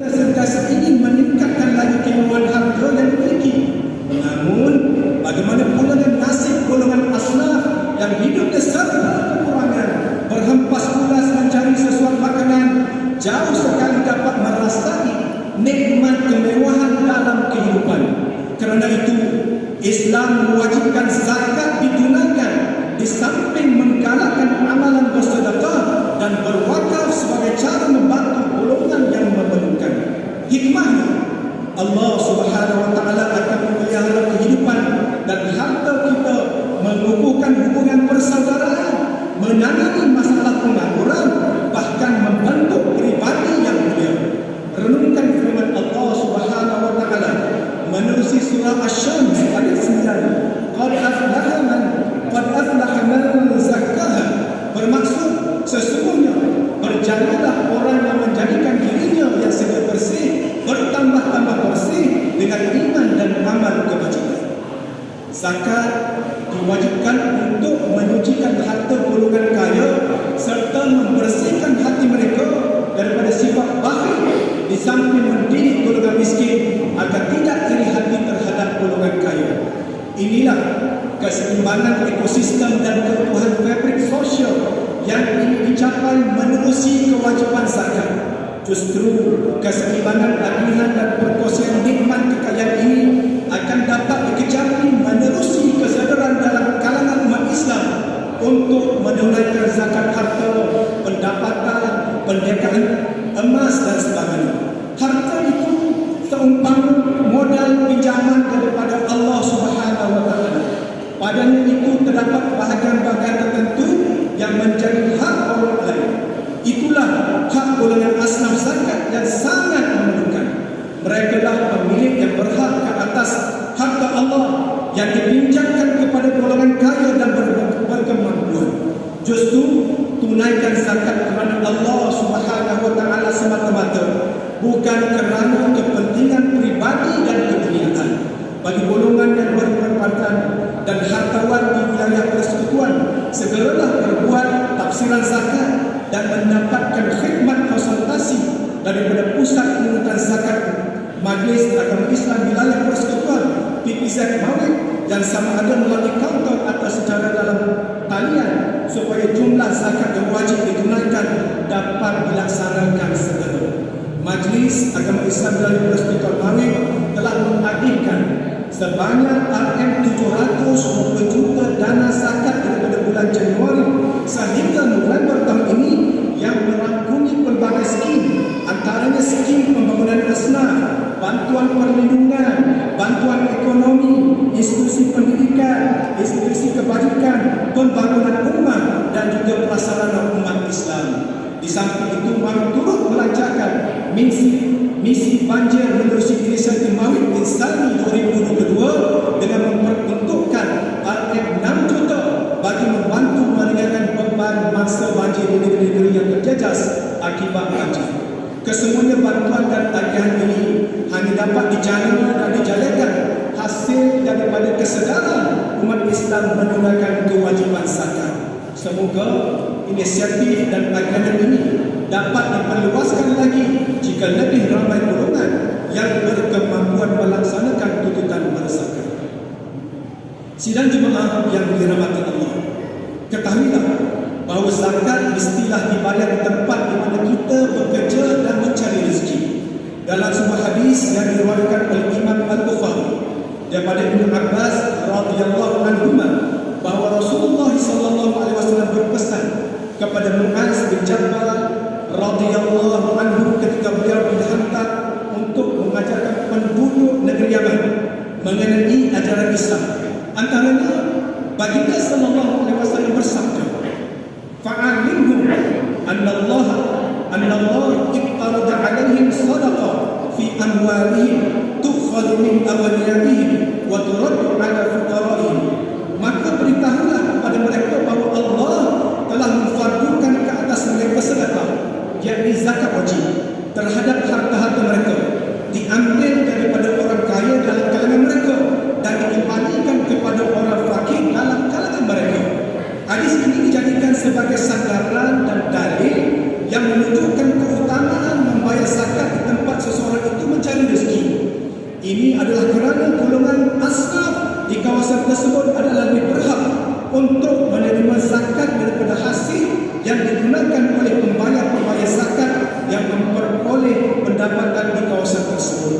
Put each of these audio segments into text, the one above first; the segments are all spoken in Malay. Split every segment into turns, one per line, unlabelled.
sentiasa ingin meningkatkan lagi kemampuan harta yang dimiliki. Namun, bagaimana pula dengan nasib golongan asnaf yang hidupnya serba kekurangan, berhempas pulas mencari sesuatu makanan, jauh sekali dapat merasai nikmat kemewahan dalam kehidupan. Kerana itu, Islam mewajibkan zakat ditunaikan di samping menggalakkan amalan bersedekah dan berwakaf sebagai cara membantu golongan yang memerlukan. Hikmahnya, Allah Subhanahu wa taala akan memelihara kehidupan dan harta kita, mengukuhkan hubungan persaudaraan, menangani masalah pengangguran, bahkan membentuk pribadi yang mulia. Renungkan firman Allah Subhanahu wa taala menerusi surah Asy-Syams ayat 9. Qad aflaha man zakkaha. Bermaksud sesungguhnya berjadilah orang yang menjadikan dirinya yang sedia bersih bertambah-tambah bersih dengan iman dan amal kebajikan. Zakat diwajibkan untuk menyucikan harta golongan kaya serta membersihkan hati mereka daripada sifat bakhil, di samping mendidik golongan miskin agar tidak iri hati terhadap golongan kaya. Inilah keseimbangan ekosistem dan keutuhan fabrik sosial yang ingin dicapai menerusi kewajiban zakat. Justru keseimbangan tagihan dan perkongsian nikmat kekayaan ini akan dapat dikecapi menerusi kesedaran dalam kalangan umat Islam untuk menunaikan zakat harta, pendapatan, pendekaan emas dan sebagainya. Harta itu seumpama modal pinjaman daripada Allah Subhanahu wa taala. Padanya itu terdapat bahagian-bahagian tertentu yang menjadi hak orang lain. Itulah hak golongan asnaf zakat yang sangat memerlukan. Mereka lah pemilik yang berhak ke atas harta Allah yang dipinjamkan kepada golongan kaya dan berkemampuan. Justru tunaikan zakat kerana Allah Subhanahu wa taala semata-mata, bukan kerana kepentingan pribadi dan keduniaan. Bagi golongan yang berpendapatan dan hartawan di wilayah persekutuan, segeralah berbuat tafsiran zakat dan mendapatkan khidmat konsultasi daripada Pusat Pengurutan Zakat Majlis Agama Islam Wilayah Persekutuan PPZ Mawid, yang sama ada melalui kaunter atau secara dalam talian, supaya jumlah zakat yang wajib ditunaikan dapat dilaksanakan segera. Majlis Agama Islam Wilayah Persekutuan Mawid telah menagihkan sebanyak RM720 juta dana zakat daripada bulan Januari sehingga November tahun ini, yang merangkumi pelbagai skim, antaranya skim pembangunan asnaf, bantuan perlindungan, bantuan ekonomi, institusi pendidikan, institusi kebajikan, pembangunan umat dan juga prasarana umat Islam. Di samping itu, Mawid turut melancarkan misi banjir menerusi inisiatif Mawid Insani 2022 dengan memperuntukkan RM6 juta bagi membantu meringankan beban mangsa banjir di negeri-negeri yang terjejas akibat banjir. Kesemuanya bantuan dan tagihan ini hanya dapat dijana dan dijayakan hasil daripada kesedaran umat Islam menunaikan kewajiban zakat. Semoga inisiatif dan tagihan ini dapat diperluaskan lagi jika lebih ramai golongan yang berkemampuan melaksanakan tuntutan berzakat. Sidang jemaah yang dirahmati Allah, ketahuilah bahawa zakat mestilah dibayar di tempat di mana kita bekerja dan mencari rezeki. Dalam sebuah hadis yang diriwayatkan oleh Imam Al-Bukhari daripada Ibnu Abbas radhiyallahu anhu, bahawa Rasulullah sallallahu alaihi wasallam berpesan kepada Muaz bin Jabal radhiyallahu anhu ketika beliau dihantar untuk mengajarkan penduduk negeri Yaman mengenai ajaran Islam. Antaranya, baginda sallallahu alaihi wasallam bersabda, "Fa'alimhum anna Allah iftarada 'alaihim sadaqah fi amwalihim tu'khadhu min aghniyahim wa turaddu 'ala fuqara'ihim." Maka beritahulah kepada mereka bahawa Allah telah memfardukan ke atas mereka sedekah, yakni zakat wajib, terhadap harta-harta mereka, diambil daripada orang kaya dalam kalangan mereka dan dikembalikan kepada orang fakir dalam kalangan mereka. Hadis ini dijadikan sebagai sandaran dan dalil yang menunjukkan keutamaan membayar zakat di tempat seseorang itu mencari rezeki. Ini adalah kerana golongan asnaf di kawasan tersebut adalah lebih berhak untuk menerima zakat daripada hasil yang digunakan oleh pembayar-pembayar zakat yang memperoleh pendapatan di kawasan tersebut.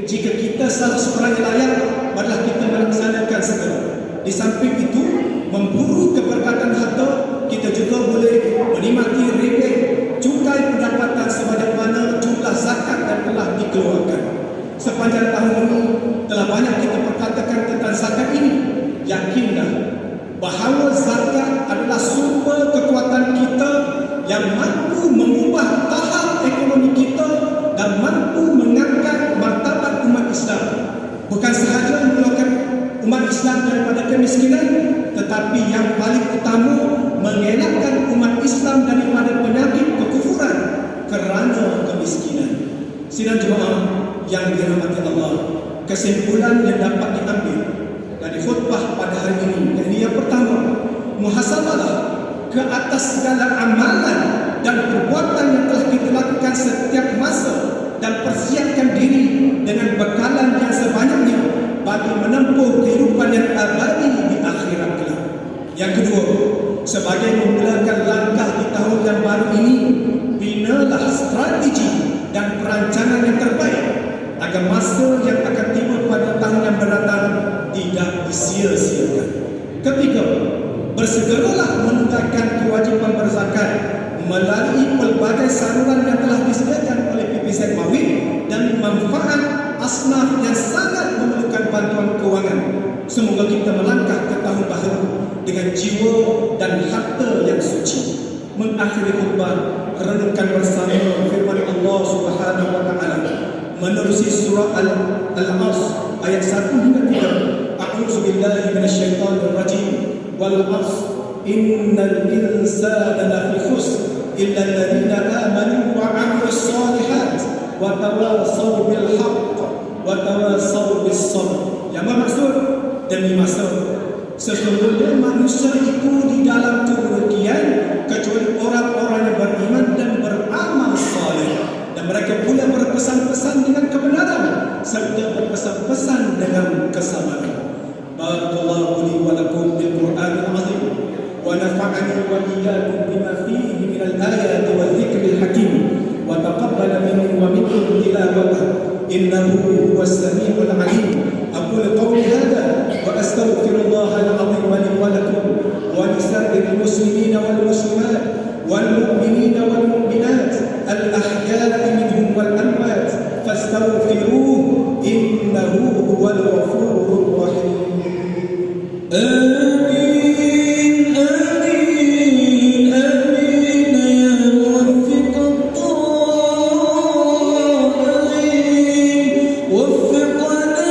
Jika kita salah seorang yang layak, marilah kita melaksanakan segera. Di samping itu, memburu keberkatan harta, kita juga boleh menikmati rebate cukai pendapatan sebanyak mana jumlah zakat yang telah dikeluarkan. Sepanjang tahun ini telah banyak kita perkatakan tentang zakat ini. Yakinlah bahawa zakat adalah sumber kekuatan kita yang mampu mengubah tahap ekonomi kita dan mampu mengangkat martabat umat Islam. Bukan sahaja mengeluarkan umat Islam daripada kemiskinan, tetapi yang paling utama mengelakkan umat Islam daripada penyakit kekufuran kerana kemiskinan. Sidang jemaah yang dirahmati Allah, kesimpulan yang dapat diambil dari khutbah pada hari ini, yang pertama, muhasabalah ke atas segala amalan dan perbuatan yang telah kita lakukan setiap masa dan persiapkan diri dengan bekalan yang sebanyaknya bagi menempuh kehidupan yang abadi di akhirat kelak. Yang kedua, sebagai memulakan langkah di tahun yang baru ini, binalah strategi dan perancangan yang terbaik agar masa yang akan tiba pada tahun yang mendatang tidak disia-siakan. Ketiga, bersegeralah menunaikan kewajipan berzakat melalui pelbagai saluran yang telah disediakan oleh PPZ Mawid dan manfaat asnaf yang sangat memerlukan bantuan kewangan. Semoga kita melangkah ke tahun baru dengan jiwa dan harta yang suci. Mengakhiri khutbah, renungkan bersama firman Allah Subhanahu wa taala menerusi surah Al-As ayat 1 hingga 3. A'udzu billahi minasyaitonir rajim. Wal 'asr innal insana lafi khusr illa alladziina aamanu wa 'amilus shalihat wa tawassaw bil haqq wa tawassaw bis sabr. Yang bermaksud, demi masa sesungguhnya manusia itu di dalam kerugian kecuali orang-orang yang beriman dan beramal saleh, dan mereka pula berpesan-pesan dengan kebenaran serta berpesan-pesan dengan kesabaran. Barakallahu li wa lakum bil Qur'anil azim wa nafa'ani wa iyyakum bima fihi min al-ayati wa dhikril hakim wa taqabbala minni wa minkum tilawatahu innahu huwas samiul alim. أقول قولي هذا وأستغفر الله العظيم لي ولكم ولسائر المسلمين والمسلمات والمؤمنين والمؤمنات الأحياء منهم والأموات فاستغفروه إنه هو الغفور الرحيم. آمين آمين آمين يا موفق الطائعين وفقنا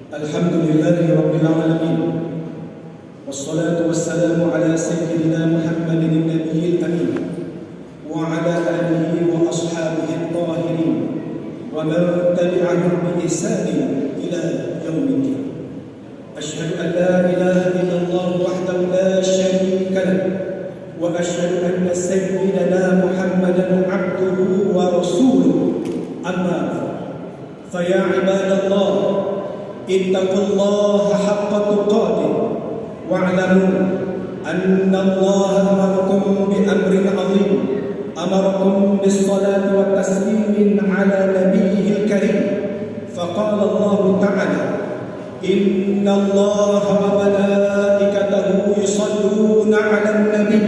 Alhamdulillahi Rabbil Alamin. Wassalatu wassalamu ala Sayyidina Muhammadin Nabiyil Amin wa ala alihi wa ashabihi al-tahirin wa man tabi'ahum bi ihsanin ila yaumiddin. Asyhadu an la ilaha illallah wahdahu la syarika lahu wa asyhadu anna Sayyidina Muhammadan abduhu wa rasuluhu. Amma ba'd. Fa ya ibadallah, اتقوا الله حق تقاته واعلموا أن الله أمركم بأمر عظيم، أمركم بالصلاة والتسليم على نبيه الكريم. فقال الله تعالى: إن الله وملائكته يصلون على النبي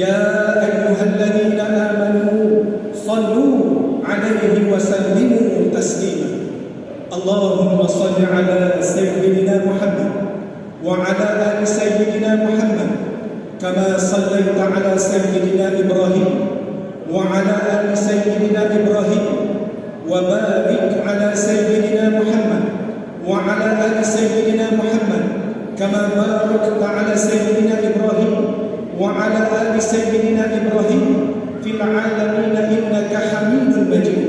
يا أيها الذين آمنوا صلوا عليه وسلموا تسليما. اللهم صل على سيدنا محمد وعلى آل سيدنا محمد كما صليت على سيدنا إبراهيم وعلى آل سيدنا إبراهيم وبارك على سيدنا محمد وعلى آل سيدنا محمد كما باركت على سيدنا إبراهيم وعلى آل سيدنا إبراهيم في العالمين إنك حميد مجيد.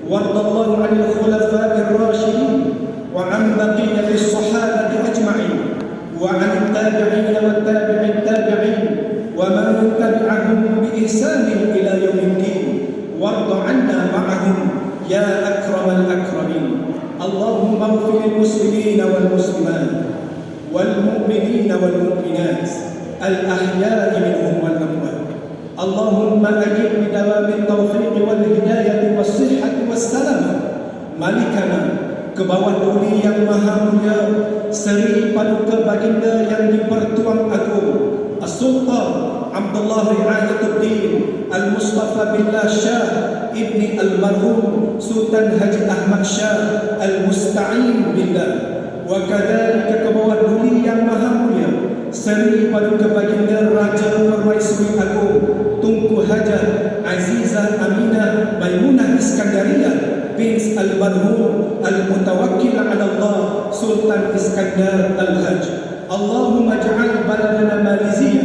وارض الله عن الخلفاء الراشدين وعن بقية الصحابة أجمعين وعن التابعين والتابع التابعين ومن تبعهم بإحسان إلى يوم الدين. وارض عنا معهم يا أكرم الأكرمين. اللهم اغفر للمسلمين والمسلمات والمؤمنين والمؤمنات الأحياء منهم والأموات. اللهم أجب بدوام التوفيق والهداية والصحة والسلامة مالكنا ke bawah duli yang maha mulia, seri paduka baginda yang dipertuan agung, As-Sultan Abdullah Riayatuddin Al-Mustafa Billah Shah Ibni Al-Marhum Sultan Haji Ahmad Shah Al-Musta'in Billah. Wa kadhalika ke bawah duli yang maha mulia, seri paduka baginda Raja Permaisuri Agung Tunku Hajah Azizah Aminah Maimunah Iskandariyah bint Al-Marhum Al-Mutawakkil ala Allah Sultan Iskandar Al-Hajj. Allahumma ja'al baladana Malaysia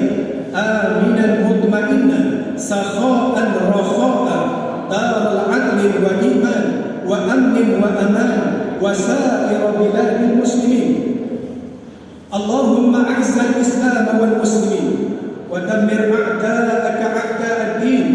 aminan mutma'innan sakha'an rakha'an daral adli wa iman wa amnin wa aman wa sa'ira biladil muslimin. Allahumma a'izza al-islam wal muslimin wa dammir a'da'aka a'da'ad-din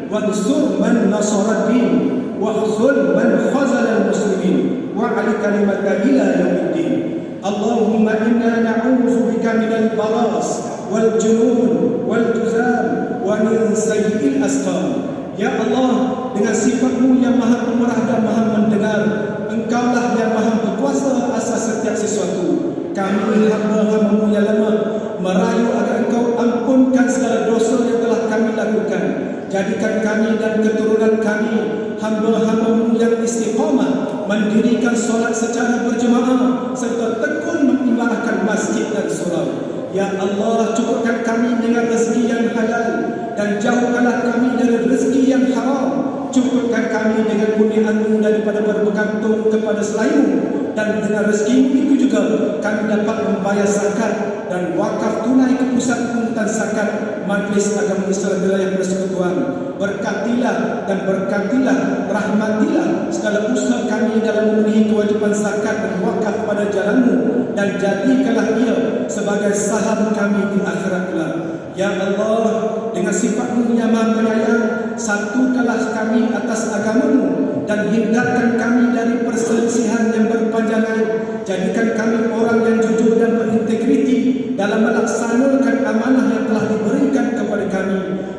wansur man nasara ad-din واخذل من خذل المسلمين وعلى كلمة إلى يوم الدين. اللهم إنا نعوذ بك من البراس والجنون والجذام ومن سيء الأسقام. Ya Allah, dengan sifat-Mu yang maha pemurah dan maha mendengar, Engkaulah yang maha berkuasa atas setiap sesuatu. Kami hamba-hamba-Mu yang lemah merayu agar Engkau ampunkan segala dosa yang telah kami lakukan. Jadikan kami dan keturunan kami hamba-hamba-Mu yang istiqamah mendirikan solat secara berjemaah serta tekun mengimarahkan masjid dan surau. Ya Allah, cukupkan kami dengan rezeki yang halal dan jauhkanlah kami dari rezeki yang haram. Cukupkan kami dengan kurnia-Mu daripada bergantung kepada selain-Mu, dan dengan rezeki itu juga kami dapat membayar zakat dan wakaf tunai ke pusat pungutan zakat Majlis Agama Islam Wilayah Persekutuan. Berkatilah dan berkatilah, rahmatilah segala usaha kami dalam memenuhi kewajiban zakat dan wakaf pada jalan-Mu, dan jadikanlah ia sebagai saham kami di akhirat kelak. Ya Allah, dengan sifat-Mu yang maha penyayang, satukanlah kami atas agama-Mu dan hindarkan kami dari perselisihan yang berpanjangan. Jadikan kami orang yang jujur dan berintegriti dalam melaksanakan amanah yang telah diberikan kepada kami.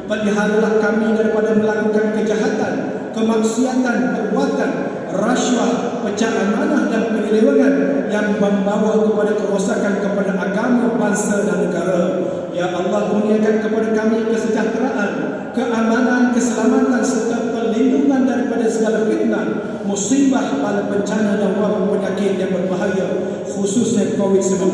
Peliharalah kami daripada melakukan kejahatan, kemaksiatan, perbuatan, rasuah, pecah amanah dan penyelewengan yang membawa kepada kerosakan kepada agama, bangsa dan negara. Ya Allah, kurniakan kepada kami kesejahteraan, keamanan, keselamatan serta perlindungan daripada segala fitnah, musibah, bala bencana dan wabak penyakit yang berbahaya, khususnya COVID-19.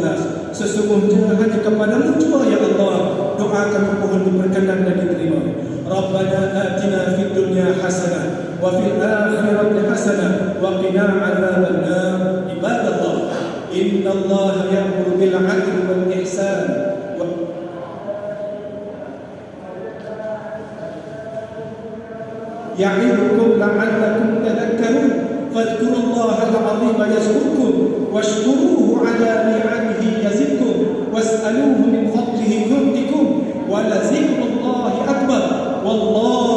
Sesungguhnya hanya kepada-Mu jua ya Allah doa kami mohon diperkenan dan diterima. Rabbana atina fid dunya hasanah wa fil akhirati hasanah wa qina adzabannar. Ibadallah, innallaha ya'muru bil 'adli wal ihsan ya'idukum la'allakum tadhakkarun. Fadhkurullaha al-'azima yazkurkum washkuruhu 'ala ni'amihi yazidkum was'aluhu min fadlihi yu'tikum wa la zikrullahi akbar wallahu